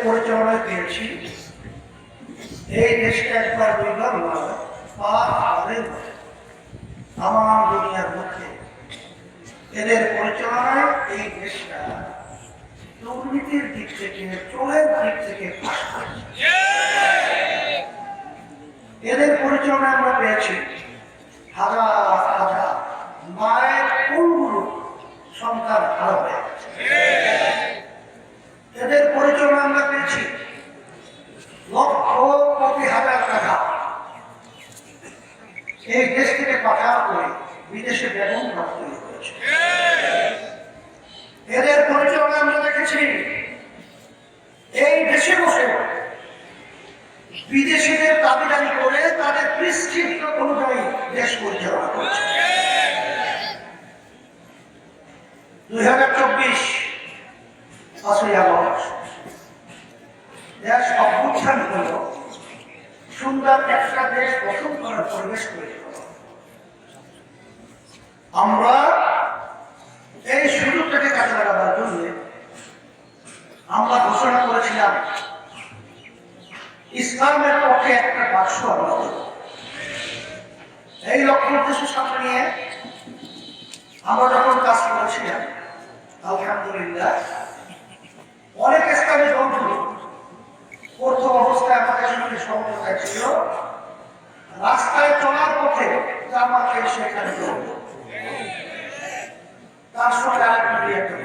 পরিচালনায় পেয়েছি এই দেশটা একবার দুইবার নয়, আমার দুনিয়ার মধ্যে এদের পরিচালনায় এই দেশটা দুর্নীতির দিক থেকে, চোরের দিক থেকে এদের পরিচালনায় আমরা পেয়েছি হাজার হাজার মায়ের কোনগুলো সন্তান ভালো হয়ে গেছে। এদের পরিচালনা আমরা পেয়েছি লক্ষ কোটি হাজার টাকা এই দেশ থেকে পাচার করে বিদেশে বেতন প্রাপ্ত হয়েছে। এদের পরিচালনা আমরা দেখেছি এই দেশে বসে বিদেশিদের দাবিদারি করে তাদের প্রেসক্রিপ্ট অনুযায়ী দেশ পরিচালনা করছে। 2024 5ই আগস্ট দেশ অভ্যুত্থান হল, সুন্দর একটা দেশ গঠন করার পরিবেশ তৈরি হল। আমরা এই সুযোগটাকে কাজে লাগাবার জন্য আমরা ঘোষণা করেছিলাম ইসলামের পক্ষে একটা বাক্স আমরা দেব। এই লক্ষ্য উদ্দেশ্য সামনে নিয়ে আমরা যখন কাজ করেছিলাম, আলহামদুলিল্লাহ অনেক ইসলামী বন্ধু প্রথম অবস্থায় আমাদের সঙ্গে সমন্বয় ছিল। রাস্তায় চলার পথে জামাতে সেখানে তার সঙ্গে আরেকটা দিয়ে একটা